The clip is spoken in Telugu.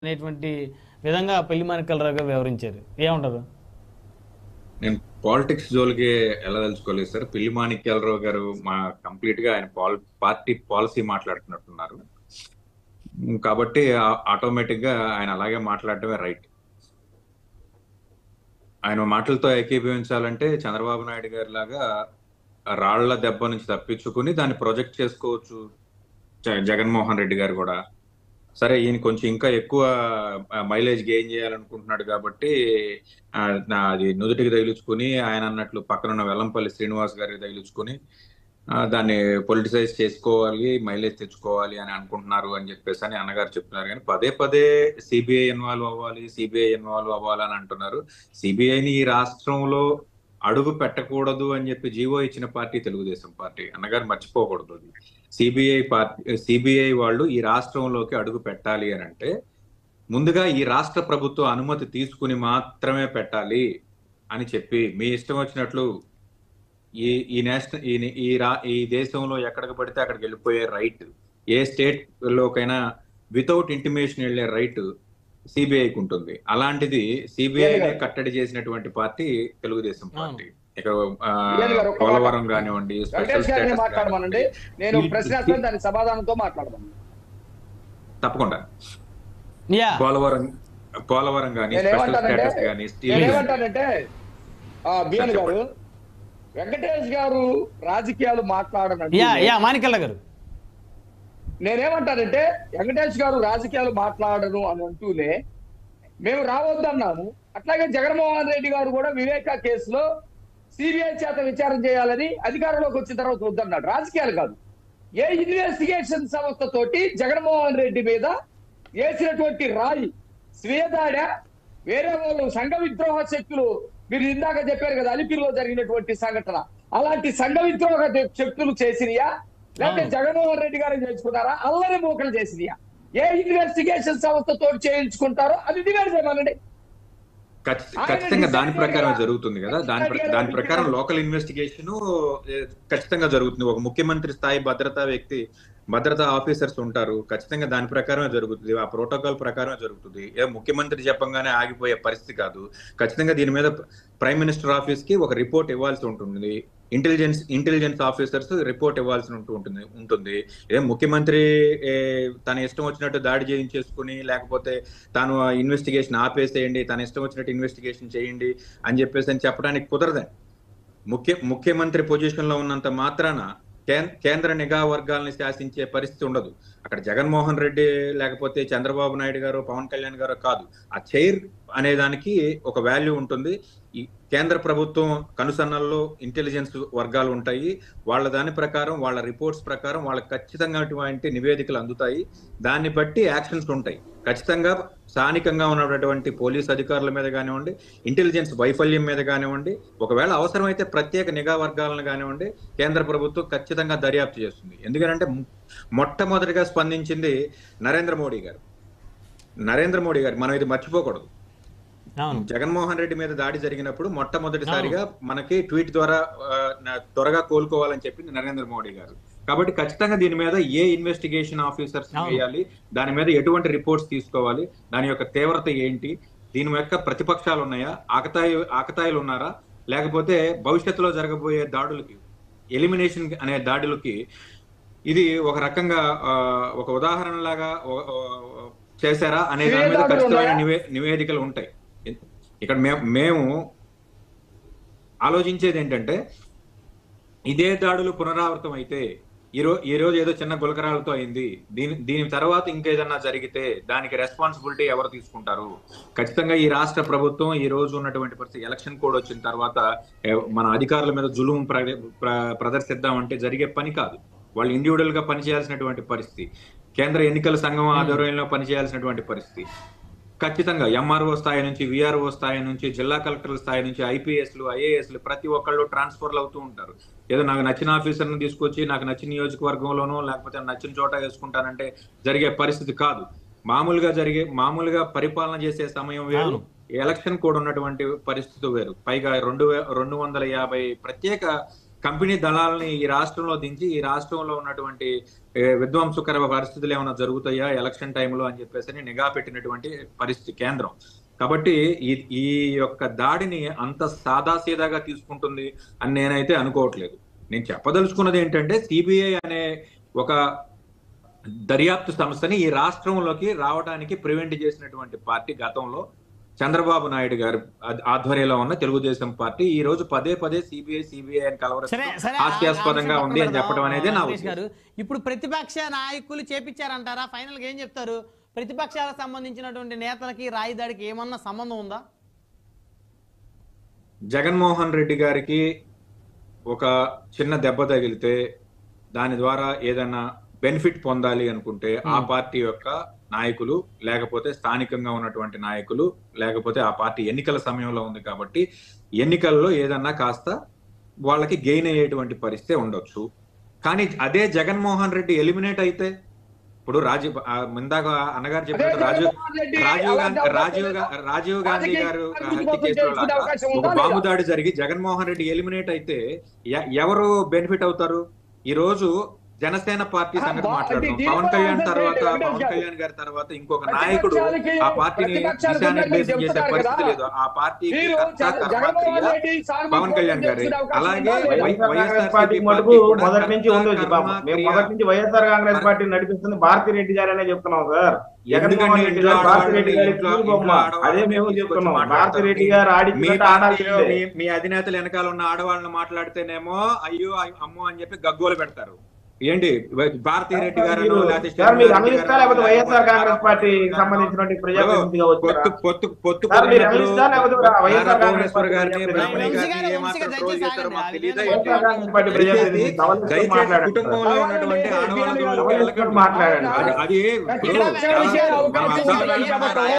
అనేటువంటి విధంగా పెళ్లిమానికలరావు గారు వివరించారు. ఏమంటారు? నేను పాలిటిక్స్ జోలికి వెళ్ళదలుచుకోలేదు సార్. పిల్లి మాణిక్యాలరావు గారు కంప్లీట్ గా ఆయన పార్టీ పాలసీ మాట్లాడుతున్నట్టున్నారు. కాబట్టి ఆటోమేటిక్ గా ఆయన అలాగే మాట్లాడటమే రైట్. ఆయన మాటలతో ఏకీభవించాలంటే చంద్రబాబు నాయుడు గారి లాగా రాళ్ల దెబ్బ నుంచి తప్పించుకుని దాన్ని ప్రొజెక్ట్ చేసుకోవచ్చు జగన్మోహన్ రెడ్డి గారు కూడా. సరే, ఈయన కొంచెం ఇంకా ఎక్కువ మైలేజ్ గెయిన్ చేయాలనుకుంటున్నాడు కాబట్టి అది నుదుటికి తగిలించుకుని ఆయన అన్నట్లు పక్కనున్న వెల్లంపల్లి శ్రీనివాస్ గారికి తగిలించుకుని దాన్ని పొలిటిసైజ్ చేసుకోవాలి, మైలేజ్ తెచ్చుకోవాలి అని అనుకుంటున్నారు అని చెప్పేసి అని అన్నగారు చెప్తున్నారు. కానీ పదే పదే సిబిఐ ఇన్వాల్వ్ అవ్వాలి అని అంటున్నారు. సిబిఐని ఈ రాష్ట్రంలో అడుగు పెట్టకూడదు అని చెప్పి జీవో ఇచ్చిన పార్టీ తెలుగుదేశం పార్టీ. అన్నగారు మర్చిపోకూడదు. అది సిబిఐ వాళ్ళు ఈ రాష్ట్రంలోకి అడుగు పెట్టాలి అని అంటే ముందుగా ఈ రాష్ట్ర ప్రభుత్వం అనుమతి తీసుకుని మాత్రమే పెట్టాలి అని చెప్పి మీ ఇష్టం వచ్చినట్లు ఈ దేశంలో ఎక్కడికి పడితే అక్కడికి వెళ్ళిపోయే రైట్, ఏ స్టేట్ లోకైనా వితౌట్ ఇంటిమేషన్ వెళ్లే రైట్ సిబిఐకి ఉంటుంది. అలాంటిది సిబిఐ కట్టడి చేసినటువంటి పార్టీ తెలుగుదేశం పార్టీ. ఇక్కడ పోలవరం కానివ్వండి, మాట్లాడమనండి, నేను ప్రశ్న దాని సమాధానంతో మాట్లాడమను. తప్పకుండా. పోలవరం కానీ ఏమంటానంటే బిఎన్ గారు, వెంకటేష్ గారు రాజకీయాలు మాట్లాడనండి. మాణిక్యాల గారు, నేనేమంటానంటే వెంకటేష్ గారు రాజకీయాలు మాట్లాడను అని అంటూనే మేము రావద్దన్నాము. అట్లాగే జగన్మోహన్ రెడ్డి గారు కూడా వివేకా కేసులో సిబిఐ చేత విచారణ చేయాలని అధికారంలోకి వచ్చిన తర్వాత వద్దన్నాడు. రాజకీయాలు కాదు, ఏ ఇన్వెస్టిగేషన్ సంస్థతోటి జగన్మోహన్ రెడ్డి మీద వేసినటువంటి రాయి స్వేదాడ వేరే వాళ్ళు సంఘ విద్రోహ శక్తులు, మీరు ఇందాక చెప్పారు కదా అలిపిరిలో జరిగినటువంటి సంఘటన, అలాంటి సంఘ విద్రోహ శక్తులు చేసినయా లేకపోతే జగన్మోహన్ రెడ్డి గారు చేయించుకున్నారా, అల్లరి మూకలు చేసినయా, ఏ ఇన్వెస్టిగేషన్ సంస్థతో చేయించుకుంటారో అది డివైడ్ చేయమనండి. ఖచ్చితంగా దాని ప్రకారం జరుగుతుంది కదా. దాని ప్రకారం లోకల్ ఇన్వెస్టిగేషన్ ఖచ్చితంగా జరుగుతుంది. ఒక ముఖ్యమంత్రి స్థాయి భద్రతా ఆఫీసర్స్ ఉంటారు. ఖచ్చితంగా దాని ప్రకారమే జరుగుతుంది, ఆ ప్రోటోకాల్ ప్రకారమే జరుగుతుంది. ముఖ్యమంత్రి చెప్పంగానే ఆగిపోయే పరిస్థితి కాదు. ఖచ్చితంగా దీని మీద ప్రైమ్ మినిస్టర్ ఆఫీస్ కి ఒక రిపోర్ట్ ఇవ్వాల్సి ఉంటుంది. ఇంటెలిజెన్స్ ఆఫీసర్స్ రిపోర్ట్ ఇవ్వాల్సి ఉంటుంది. ముఖ్యమంత్రి తన ఇష్టం వచ్చినట్టు దాడి చేయించేసుకుని, లేకపోతే తాను ఇన్వెస్టిగేషన్ ఆపేసేయండి, తన ఇష్టం వచ్చినట్టు ఇన్వెస్టిగేషన్ చేయండి అని చెప్పేసి అని చెప్పడానికి కుదరదండి. ముఖ్యమంత్రి పొజిషన్ లో ఉన్నంత మాత్రాన కేంద్ర నిఘా వర్గాలని శాసించే పరిస్థితి ఉండదు. అక్కడ జగన్మోహన్ రెడ్డి లేకపోతే చంద్రబాబు నాయుడు గారు, పవన్ కళ్యాణ్ గారు కాదు. ఆ చైర్ అనే దానికి ఒక వాల్యూ ఉంటుంది. ఈ కేంద్ర ప్రభుత్వం కనుసన్నల్లో ఇంటెలిజెన్స్ వర్గాలు ఉంటాయి. వాళ్ళ దాని ప్రకారం, వాళ్ళ రిపోర్ట్స్ ప్రకారం వాళ్ళకి ఖచ్చితంగా నివేదికలు అందుతాయి. దాన్ని బట్టి యాక్షన్స్ ఉంటాయి. ఖచ్చితంగా స్థానికంగా ఉన్నటువంటి పోలీస్ అధికారుల మీద కానివ్వండి, ఇంటెలిజెన్స్ వైఫల్యం మీద కానివ్వండి, ఒకవేళ అవసరమైతే ప్రత్యేక నిఘా వర్గాలను కానివ్వండి, కేంద్ర ప్రభుత్వం ఖచ్చితంగా దర్యాప్తు చేస్తుంది. ఎందుకంటే మొట్టమొదటిగా స్పందించింది నరేంద్ర మోడీ గారు. మనం ఇది మర్చిపోకూడదు. జగన్మోహన్ రెడ్డి మీద దాడి జరిగినప్పుడు మొట్టమొదటిసారిగా మనకి ట్వీట్ ద్వారా త్వరగా కోలుకోవాలని చెప్పింది నరేంద్ర మోడీ గారు. కాబట్టి ఖచ్చితంగా దీని మీద ఏ ఇన్వెస్టిగేషన్ ఆఫీసర్స్ వేయాలి, దాని మీద ఎటువంటి రిపోర్ట్స్ తీసుకోవాలి, దాని యొక్క తీవ్రత ఏంటి, దీని యొక్క ప్రతిపక్షాలు ఉన్నాయా, ఆకతాయిలు ఉన్నారా, లేకపోతే భవిష్యత్తులో జరగబోయే దాడులకి, ఎలిమినేషన్ అనే దాడులకి ఇది ఒక రకంగా ఒక ఉదాహరణ లాగా చేశారా అనే దాని మీద ఖచ్చితమైన నివేదికలు ఉంటాయి. ఇక్కడ మేము ఆలోచించేది ఏంటంటే, ఇదే దాడులు పునరావృతం అయితే ఈ రోజు ఏదో చిన్న గులకరాలతో అయింది, దీని తర్వాత ఇంకేదన్నా జరిగితే దానికి రెస్పాన్సిబిలిటీ ఎవరు తీసుకుంటారు? ఖచ్చితంగా ఈ రాష్ట్ర ప్రభుత్వం ఈ రోజు ఉన్నటువంటి పరిస్థితి, ఎలక్షన్ కోడ్ వచ్చిన తర్వాత మన అధికారుల మీద జులుం ప్రదర్శిద్దామంటే జరిగే పని కాదు. వాళ్ళు ఇండివిడువల్ గా పనిచేయాల్సినటువంటి పరిస్థితి, కేంద్ర ఎన్నికల సంఘం ఆధ్వర్యంలో పనిచేయాల్సినటువంటి పరిస్థితి. ఖచ్చితంగా ఎంఆర్ఓ స్థాయి నుంచి, విఆర్ఓ స్థాయి నుంచి, జిల్లా కలెక్టర్ల స్థాయి నుంచి, ఐపీఎస్లు, ఐఏఎస్లు ప్రతి ఒక్కళ్ళు ట్రాన్స్ఫర్లు అవుతూ ఉంటారు. ఏదో నాకు నచ్చిన ఆఫీసర్ని తీసుకొచ్చి నాకు నచ్చిన నియోజకవర్గంలోనో లేకపోతే నచ్చిన చోట వేసుకుంటానంటే జరిగే పరిస్థితి కాదు. మామూలుగా పరిపాలన చేసే సమయం వేరు, ఎలక్షన్ కోడ్ ఉన్నటువంటి పరిస్థితి వేరు. పైగా 250 ప్రత్యేక కంపెనీ దళాలని ఈ రాష్ట్రంలో దించి ఈ రాష్ట్రంలో ఉన్నటువంటి విధ్వంసకర పరిస్థితులు ఏమైనా జరుగుతాయా ఎలక్షన్ టైంలో అని చెప్పేసి నిఘా పెట్టినటువంటి పరిస్థితి కేంద్రం. కాబట్టి ఈ యొక్క దాడిని అంత సాదాసీదాగా తీసుకుంటుంది అని నేనైతే అనుకోవట్లేదు. నేను చెప్పదలుచుకున్నది ఏంటంటే సిబిఐ అనే ఒక దర్యాప్తు సంస్థని ఈ రాష్ట్రంలోకి రావడానికి ప్రివెంట్ చేసినటువంటి పార్టీ గతంలో చంద్రబాబు నాయుడు గారు ఆధ్వర్యంలో ఉన్న తెలుగుదేశం పార్టీ ఈ రోజు పదే పదే సిబిఐ అని కలవరం హాస్యాస్పదంగా ఉంది అని చెప్పడం అనేది నా ఉద్దేశం. ఇప్పుడు ప్రతిపక్ష నాయకులు చేపించారంటారా? ఫైనల్ గా ఏం చెప్తారు? ప్రతిపక్షాలకు సంబంధించినటువంటి నేతలకి రాయిదాడికి ఏమన్నా సంబంధం ఉందా? జగన్మోహన్ రెడ్డి గారికి ఒక చిన్న దెబ్బ తగిలితే దాని ద్వారా ఏదైనా బెనిఫిట్ పొందాలి అనుకుంటే ఆ పార్టీ యొక్క నాయకులు, లేకపోతే స్థానికంగా ఉన్నటువంటి నాయకులు, లేకపోతే ఆ పార్టీ ఎన్నికల సమయంలో ఉంది కాబట్టి ఎన్నికల్లో ఏదన్నా కాస్త వాళ్ళకి గెయిన్ అయ్యేటువంటి పరిస్థితి ఉండొచ్చు. కానీ అదే జగన్మోహన్ రెడ్డి ఎలిమినేట్ అయితే, ఇప్పుడు ఇందాక అన్నగారు చెప్పినట్టు రాజీవ్ గాంధీ గారు హత్య కేసులో ఒక బాంబు దాడి జరిగి జగన్మోహన్ రెడ్డి ఎలిమినేట్ అయితే ఎవరు బెనిఫిట్ అవుతారు? ఈ రోజు జనసేన పార్టీ సంగతి మాట్లాడుతాం. పవన్ కళ్యాణ్ గారి తర్వాత ఇంకొక నాయకుడు ఆ పార్టీని దిశానిర్దేశం చేసే పరిస్థితి లేదు. ఆ పార్టీకి పవన్ కళ్యాణ్ గారి, అలాగే మొదటి నుంచి వైఎస్ఆర్ కాంగ్రెస్ పార్టీ నడిపిస్తుంది భారతీ రెడ్డి గారు అనే చెప్తున్నాం సార్. జగన్మోహన్ రెడ్డి గారు భారతీ రెడ్డి గారి అదే మేము చెప్తున్నాం. భారతీ రెడ్డి గారు మీ అధినేతలు వెనకాల ఉన్న ఆడవాళ్ళని మాట్లాడితేనేమో అయ్యో అమ్మో అని చెప్పి గగ్గోలు పెడతారు. ఏంటి భారతీ రెడ్డి గారు వైఎస్ఆర్ కాంగ్రెస్ పార్టీ సంబంధించినటువంటి కుటుంబంలో ఉన్నటువంటి ఆడవాళ్ళ మాట్లాడండి. అది